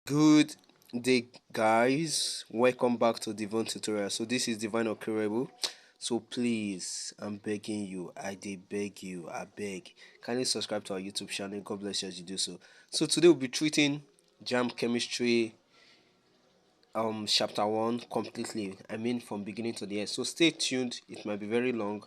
Good day, guys. Welcome back to Divine Tutorial. So this is Divine Occurable. So please, I'm begging you, beg you, I beg. Kindly subscribe to our YouTube channel. God bless you as you do so. So today we'll be treating JAMB Chemistry chapter 1 completely. I mean from beginning to the end. So stay tuned. It might be very long,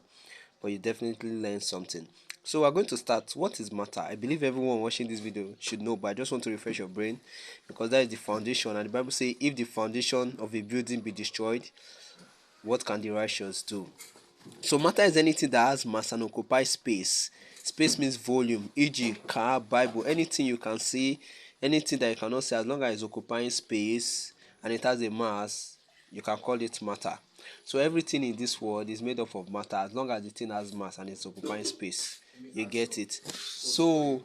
but you definitely learn something. So we're going to start. What is matter? I believe everyone watching this video should know, but I just want to refresh your brain because that is the foundation. And the Bible says, if the foundation of a building be destroyed, what can the righteous do? So matter is anything that has mass and occupies space. Space means volume, e.g., car, Bible, anything you can see, anything that you cannot see, as long as it's occupying space and it has a mass, you can call it matter. So everything in this world is made up of matter as long as the thing has mass and it's occupying space. You get it? So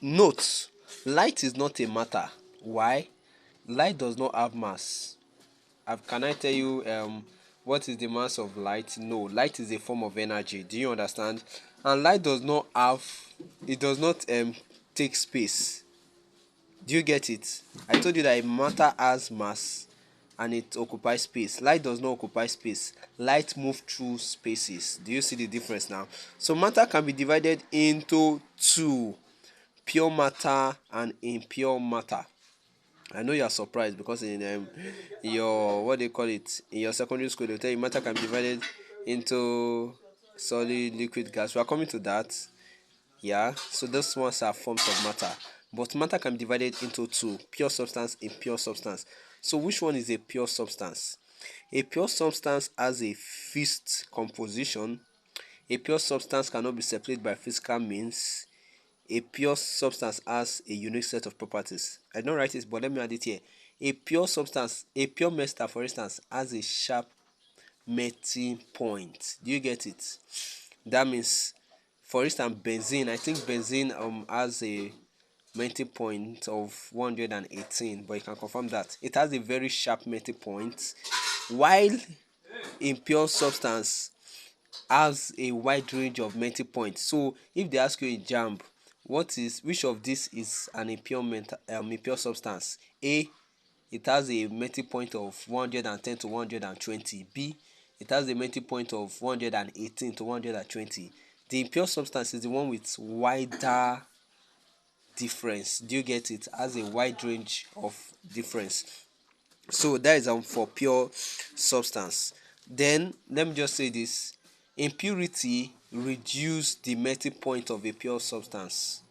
note, light is not a matter. Why? Light does not have mass. Can I tell you what is the mass of light? No, light is a form of energy. Do you understand? And light does not have, it does not take space. Do you get it? I told you that a matter has mass and it occupies space. Light does not occupy space. Light moves through spaces. Do you see the difference now? So matter can be divided into two: pure matter and impure matter. I know you are surprised because in your, what they call it, in your secondary school they tell you matter can be divided into solid, liquid, gas. We are coming to that. Yeah, so those ones are forms of matter, but matter can be divided into two: pure substance, impure substance. So which one is a pure substance? A pure substance has a fixed composition. A pure substance cannot be separated by physical means. A pure substance has a unique set of properties. I don't write it, but let me add it here. A pure substance, a pure metal, for instance, has a sharp melting point. Do you get it? That means, for instance, benzene. I think benzene has a melting point of 118, but you can confirm that it has a very sharp melting point, while impure substance has a wide range of melting points. So if they ask you in JAMB, which of this is an impure substance? A, it has a melting point of 110 to 120. B, it has a melting point of 118 to 120. The impure substance is the one with wider difference. Do you get it? Has a wide range of difference. So that is for pure substance. Then let me just say this: impurity reduce the melting point of a pure substance.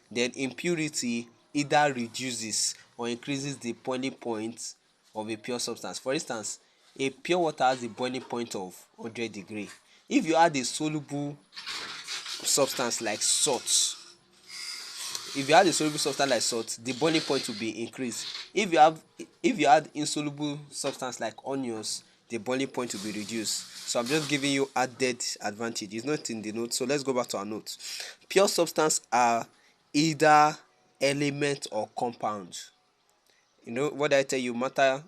Then impurity either reduces or increases the boiling point of a pure substance. For instance, a pure water has a boiling point of 100 degree. If you add a soluble substance like salt, the boiling point will be increased. If you add insoluble substance like onions, the boiling point will be reduced. So I'm just giving you added advantage. It's not in the note. So let's go back to our notes. Pure substance are either element or compound. You know what I tell you, matter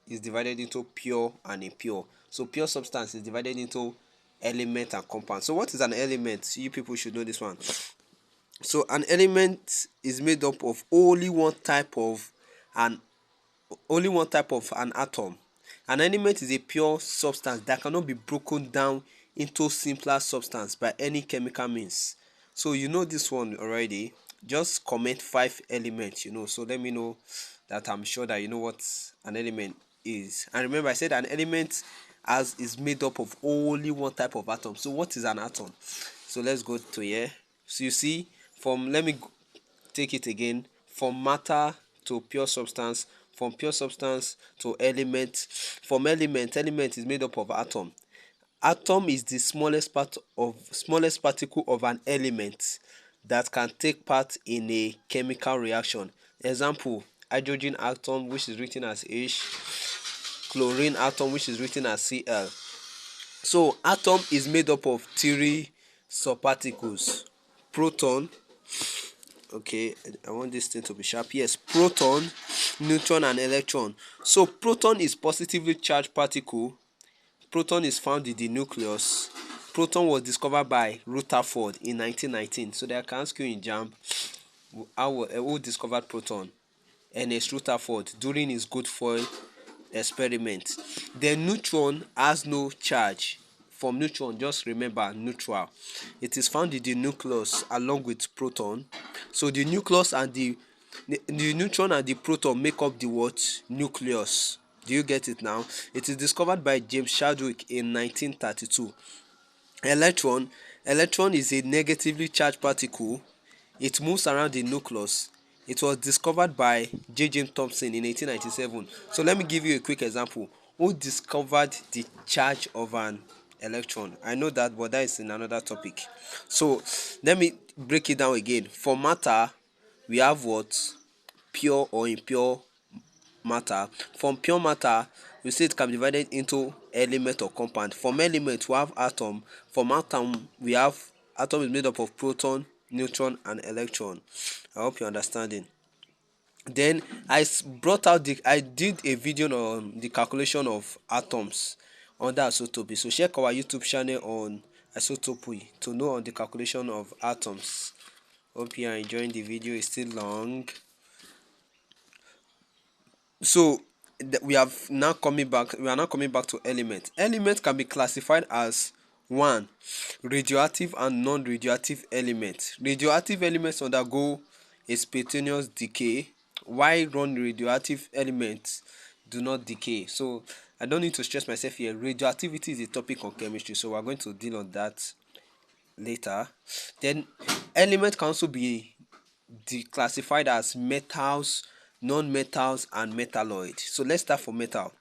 is divided into pure and impure. So pure substance is divided into element and compound. So what is an element? You people should know this one. So an element is made up of only one type of an atom. An element is a pure substance that cannot be broken down into simpler substance by any chemical means. So you know this one already. Just comment 5 elements, so let me know that I'm sure that you know what an element is. And remember, I said an element is made up of only one type of atom. So what is an atom? So let's go to here. So you see, let me take it again: from matter to pure substance, from pure substance to element. From element is made up of atom. Atom is the smallest particle of an element that can take part in a chemical reaction. Example: hydrogen atom, which is written as H; chlorine atom, which is written as Cl. So atom is made up of 3 subparticles: proton, okay, I want this thing to be sharp. Yes, proton, neutron and electron. So proton is positively charged particle. Proton is found in the nucleus. Proton was discovered by Rutherford in 1919. So they can ask you in JAMB, who discovered proton? Ernest Rutherford during his Godfoil experiment. The neutron has no charge. From neutron, just remember neutral. It is found in the nucleus along with proton. So the nucleus and the neutron and the proton make up the what? Nucleus. Do you get it now? It is discovered by James Chadwick in 1932. Electron. Electron is a negatively charged particle. It moves around the nucleus. It was discovered by J. James Thomson in 1897. So let me give you a quick example. Who discovered the charge of an electron? I know that, but that is in another topic. So let me break it down again. For matter, we have what? Pure or impure matter. From pure matter, we say it can be divided into element or compound. From element, we have atom. From atom, we have atom is made up of proton, neutron, and electron. I hope you're understanding. Then I did a video on the calculation of atoms under isotopy. So check our YouTube channel on isotopy to know on the calculation of atoms. Hope you are enjoying the video. It's still long. So we are now coming back to element. Element can be classified as one, radioactive and non-radioactive element. Radioactive elements undergo a spontaneous decay, while non-radioactive elements do not decay. So I don't need to stress myself here. Radioactivity is a topic on chemistry, so we're going to deal on that later. Then element can also be classified as metals, non-metals, and metalloid. So let's start for metal.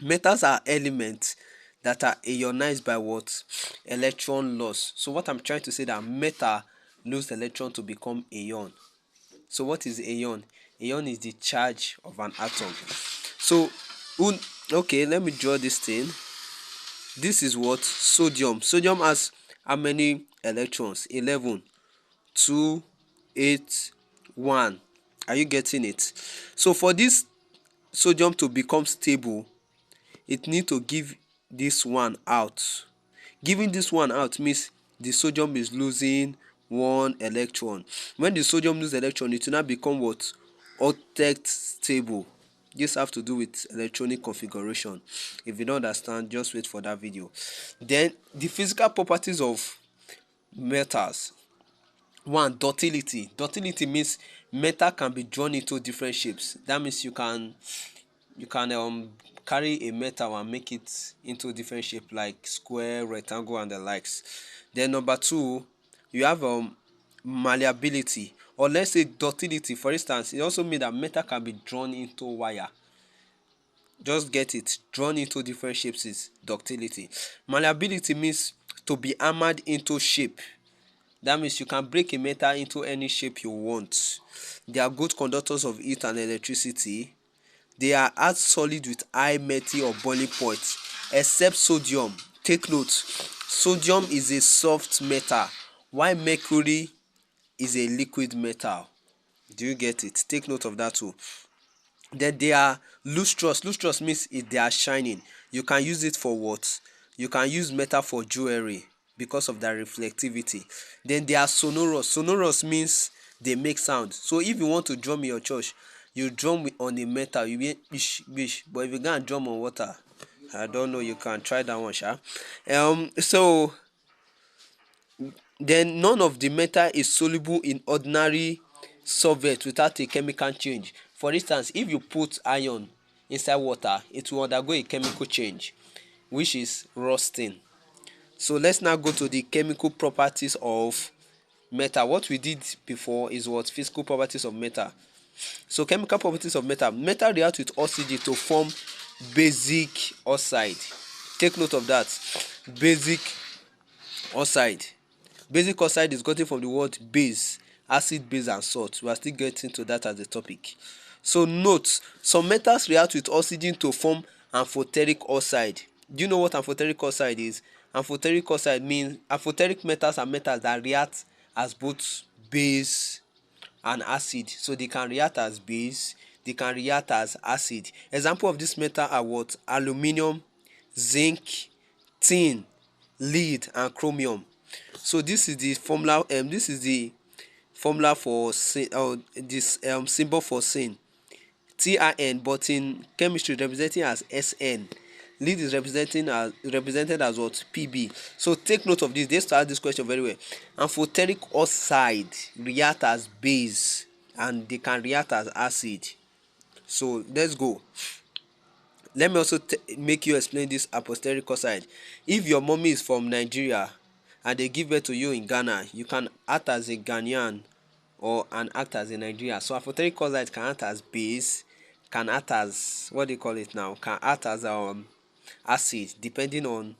Metals are elements that are ionized by what? Electron loss. So what I'm trying to say that metal lose electron to become ion. So what is ion? Ion is the charge of an atom. So okay, let me draw this thing. This is what? Sodium. Sodium has how many electrons? 11. 2, 8, 1. Are you getting it? So for this sodium to become stable, it need to give this one out. Giving this one out means the sodium is losing one electron. When the sodium loses electron, it will now become what? Octet stable. This have to do with electronic configuration. If you don't understand, just wait for that video. Then the physical properties of metals. One, ductility. Ductility means metal can be drawn into different shapes. That means you can carry a metal and make it into different shape like square, rectangle, and the likes. Then number two, you have malleability, or let's say ductility. For instance, it also means that metal can be drawn into wire. Just get it. Drawn into different shapes is ductility. Malleability means to be hammered into shape. That means you can break a metal into any shape you want. They are good conductors of heat and electricity. They are hard solid with high melting or boiling point, except sodium. Take note, sodium is a soft metal, while mercury is a liquid metal. Do you get it? Take note of that too. Then they are lustrous. Lustrous means if they are shining. You can use it for what? You can use metal for jewelry because of their reflectivity. Then they are sonorous. Sonorous means they make sound. So if you want to drum in your church, you drum on a metal, you be bish bish. But if you can't drum on water, I don't know, you can try that one, sha. So then none of the metal is soluble in ordinary solvent without a chemical change. For instance, if you put iron inside water, it will undergo a chemical change, which is rusting. So let's now go to the chemical properties of metal. What we did before is what? Physical properties of metal. So chemical properties of metal. Metal react with oxygen to form basic oxide. Take note of that. Basic oxide. Basic oxide is gotten from the word base, acid, base, and salt. We are still getting to that as a topic. So note, some metals react with oxygen to form amphoteric oxide. Do you know what amphoteric oxide is? Amphoteric oxide means amphoteric metals are metals that react as both base and acid. So they can react as base, they can react as acid. Example of this metal are what? Aluminium, zinc, tin, lead, and chromium. So this is the formula. This is the formula for this symbol for sin. Tin, but in chemistry representing as SN. Lead is represented as what? Pb. So take note of this. They start this question very well. Amphoteric oxide react as base and they can react as acid. So let's go. Let me also make you explain this amphoteric oxide. If your mommy is from Nigeria and they give birth to you in Ghana, you can act as a Ghanaian or and act as a Nigerian. So amphoteric oxide can act as base, can act as what do you call it now? Can act as acid depending on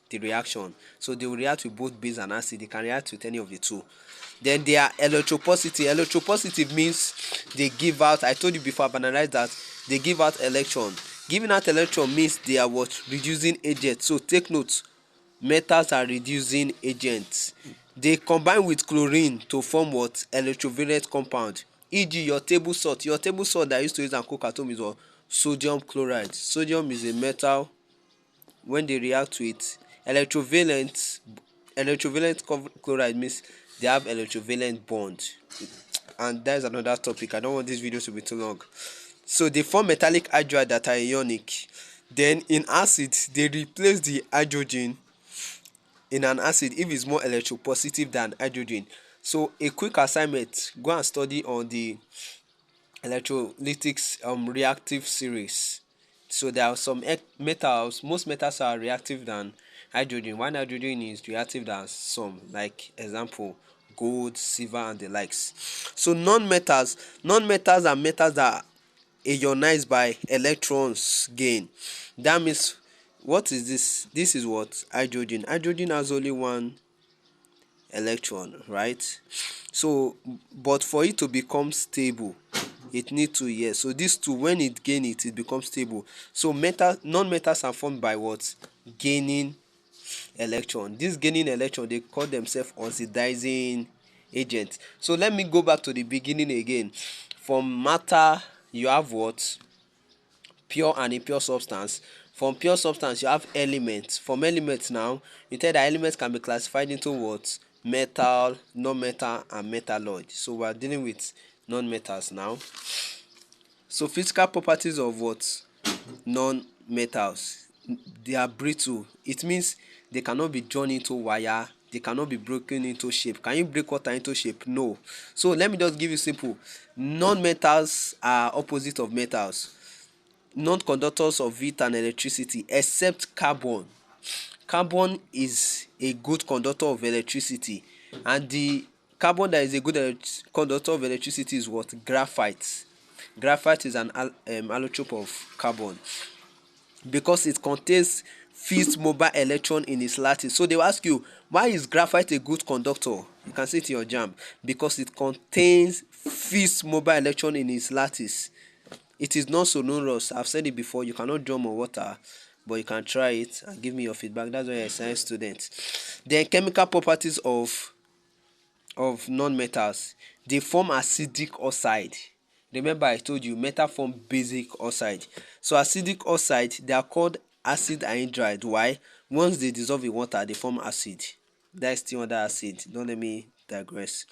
the reaction. So they will react with both base and acid. They can react with any of the two. Then they are electropositive. Electropositive means they give out, I told you before, I've analyzed that they give out electron. Giving out electron means they are what? Reducing agents. So take note, metals are reducing agents. They combine with chlorine to form what? Electrovalent compound. E.g. your table salt. Your table salt that I used to use and cook at home is what? Sodium chloride. Sodium is a metal. When they react with electrovalent chloride means they have electrovalent bond, and that is another topic. I don't want this video to be too long. So they form metallic hydride that are ionic. Then in acid they replace the hydrogen in an acid if it's more electropositive than hydrogen. So a quick assignment, go and study on the electrolytics reactive series. So there are some metals, most metals are reactive than hydrogen. One hydrogen is reactive than some, like example gold, silver and the likes. So non-metals are metals that are ionized by electrons gain. That means, what is this? This is what? Hydrogen. Hydrogen has only one electron, right? So but for it to become stable it needs 2 years. So these two, when it gain it becomes stable. So non-metals are formed by what? Gaining electron. This gaining electron, they call themselves oxidizing agents. So let me go back to the beginning again. From matter you have what? Pure and impure substance. From pure substance you have elements. From elements now, you tell that elements can be classified into what? Metal, non-metal and metalloid. So we are dealing with non-metals now. So physical properties of what? Non-metals. They are brittle. It means they cannot be drawn into wire. They cannot be broken into shape. Can you break water into shape? No. So let me just give you simple. Non-metals are opposite of metals. Non-conductors of heat and electricity except carbon. Carbon is a good conductor of electricity, and the carbon that is a good conductor of electricity is what? Graphite. Graphite is an allotrope of carbon because it contains fixed mobile electron in its lattice. So they will ask you, why is graphite a good conductor? You can see it in your JAMB. Because it contains fixed mobile electron in its lattice. It is not sonorous. I've said it before. You cannot drum on water, but you can try it and give me your feedback. That's why you're a science student. Then chemical properties of non-metals. They form acidic oxide. Remember I told you metal form basic oxide. So acidic oxide, they are called acid anhydride. Why? Once they dissolve in water they form acid. That is still under acid. Don't let me digress.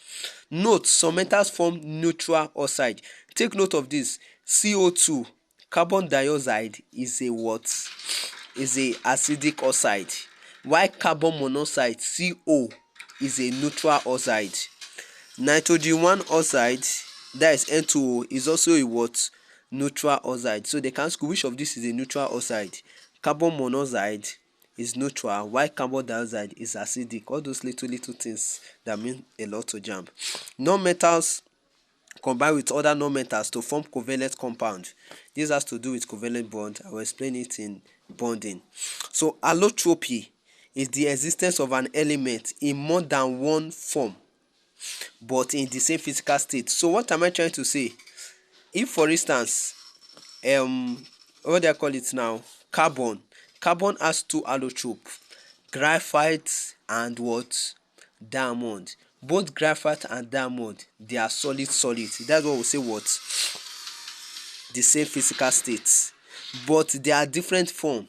Note, some metals form neutral oxide. Take note of this. CO2, carbon dioxide, is a what? Is a acidic oxide. While carbon monoxide, CO, is a neutral oxide. Nitrogen 1 oxide, that is N2O, is also a what? Neutral oxide. So they can ask you which of this is a neutral oxide. Carbon monoxide is neutral, while carbon dioxide is acidic. All those little things that mean a lot to JAMB. Non-metals combine with other non-metals to form covalent compound. This has to do with covalent bond. I will explain it in bonding. So allotropy is the existence of an element in more than one form but in the same physical state. So what am I trying to say? If for instance what do I call it now? Carbon has two allotropes, graphite and what? Diamond. Both graphite and diamond, they are solid. That's what we say what? The same physical state, but they are different form.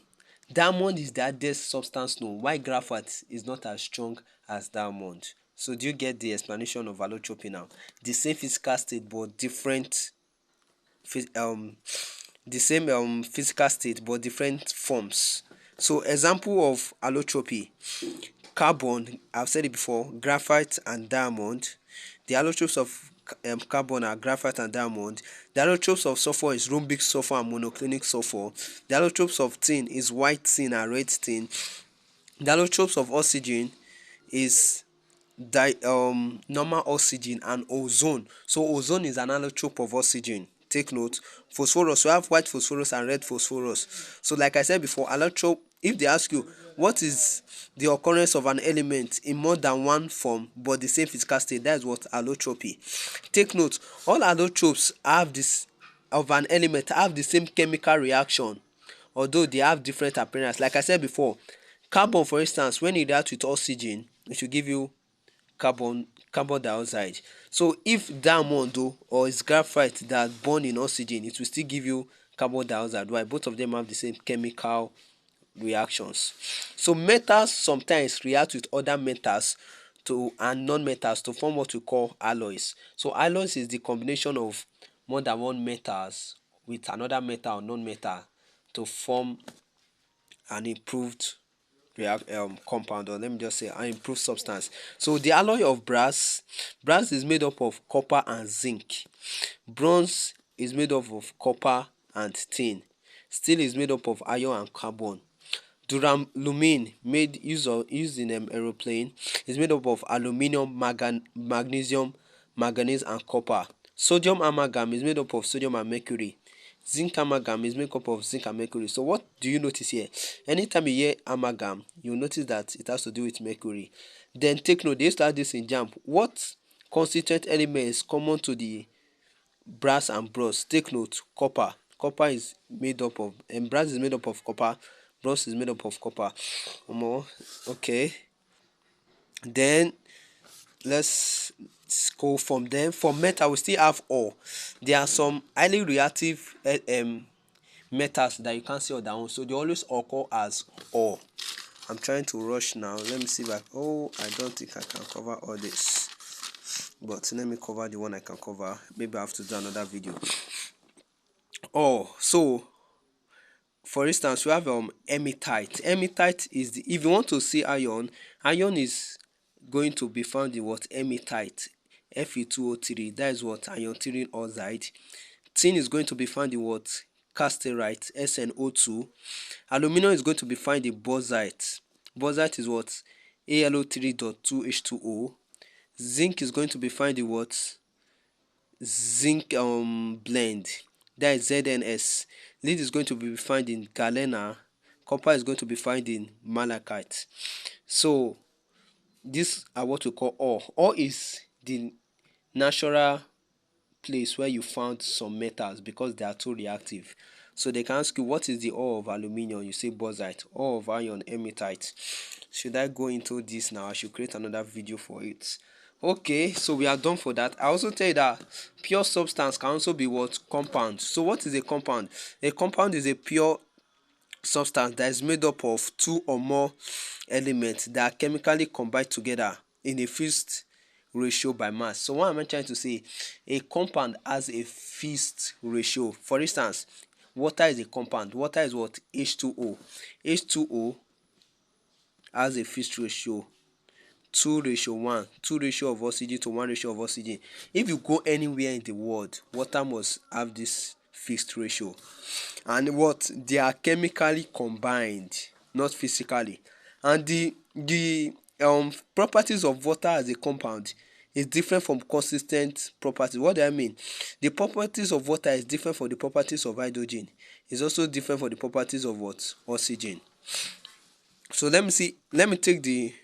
Diamond is the hardest substance known, while graphite is not as strong as diamond. So do you get the explanation of allotropy now? The same physical state but different the same physical state but different forms. So example of allotropy: carbon, I've said it before, graphite and diamond. The allotropes of carbon are graphite and diamond. The allotropes of sulfur is rhombic sulfur and monoclinic sulfur. The allotropes of tin is white tin and red tin. The allotropes of oxygen is normal oxygen and ozone. So ozone is an allotrope of oxygen. Take note. Phosphorus, we have white phosphorus and red phosphorus. So like I said before, allotrope, if they ask you what is the occurrence of an element in more than one form but the same physical state, that is what allotropy. Take note, all allotropes have this of an element have the same chemical reaction, although they have different appearance. Like I said before, carbon, for instance, when it reacts with oxygen, it will give you carbon dioxide. So if diamond though or is graphite that burn in oxygen, it will still give you carbon dioxide. Why? Both of them have the same chemical reactions. So metals sometimes react with other metals and non-metals to form what we call alloys. So alloys is the combination of more than one metals with another metal or non-metal to form an improved compound, or let me just say an improved substance. So the alloy of brass is made up of copper and zinc. Bronze is made up of copper and tin. Steel is made up of iron and carbon. Duralumin, used in aeroplane, is made up of aluminium, magnesium, manganese and copper. Sodium amalgam is made up of sodium and mercury. Zinc amalgam is made up of zinc and mercury. So what do you notice here? Anytime you hear amalgam, you notice that it has to do with mercury. Then take note, they used to add this in JAMB. What constituent element is common to the brass and bronze? Take note, copper. Copper is made up of, and brass is made up of copper. Bronze is made up of copper. Okay. Then let's go from them. For metal, we still have ore. There are some highly reactive metals that you can't see on their own, so they always occur as ore. I'm trying to rush now. Let me see if I don't think I can cover all this, but let me cover the one I can cover. Maybe I have to do another video. So for instance, we have hematite. Hematite is if you want to see iron is going to be found in what? Hematite, Fe2O3. That is what? Iron oxide. Tin is going to be found in what? Casterite, SnO2. Aluminum is going to be found in bauxite. Bauxite is what? AlO3.2H2O. Zinc is going to be found in what? Zinc blend, that is ZNS. Lead is going to be found in galena. Copper is going to be found in malachite. So these are what we call ore. Ore is the natural place where you found some metals because they are too reactive. So they can ask you, what is the ore of aluminium? You say bauxite. Ore of iron, hematite. Should I go into this now? I should create another video for it. Okay, so we are done for that. I also tell you that pure substance can also be what? Compound. So what is a compound? A compound is a pure substance that is made up of two or more elements that are chemically combined together in a fixed ratio by mass. So what am I trying to say? A compound has a fixed ratio. For instance, water is a compound. Water is what? H2O. H2O has a fixed ratio, 2:1, 2 ratio of oxygen to 1 ratio of oxygen. If you go anywhere in the world, water must have this fixed ratio. And what? They are chemically combined, not physically. And the properties of water as a compound is different from consistent properties. What do I mean? The properties of water is different from the properties of hydrogen. It's also different from the properties of what? Oxygen. So let me take the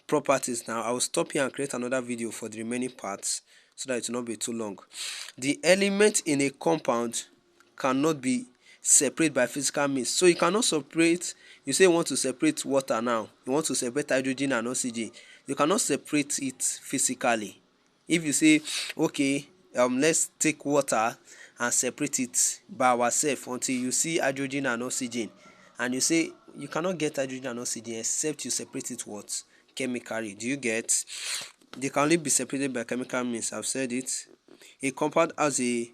properties now. I will stop here and create another video for the remaining parts so that it will not be too long. The element in a compound cannot be separated by physical means. So you cannot separate. You say you want to separate water now, you want to separate hydrogen and oxygen. You cannot separate it physically. If you say, okay, let's take water and separate it by ourselves until you see hydrogen and oxygen, and you say you cannot get hydrogen and oxygen except you separate it what? Chemically. Do you get? They can only be separated by chemical means. I've said it. A compound has a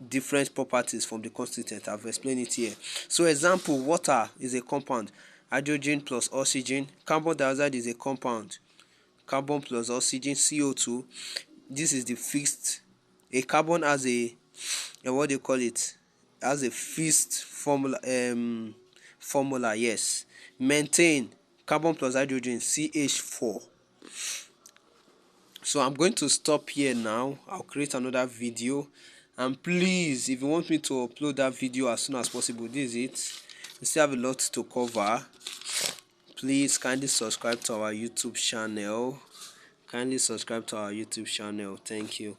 different properties from the constituent. I've explained it here. So example, water is a compound, hydrogen plus oxygen. Carbon dioxide is a compound, carbon plus oxygen, CO2. This is the fixed. A carbon has a what do you call it, has a fixed formula, yes. Maintain, carbon plus hydrogen, CH4. So I'm going to stop here now. I'll create another video, and please, if you want me to upload that video as soon as possible, this is it. We still have a lot to cover. Please kindly subscribe to our YouTube channel. Thank you.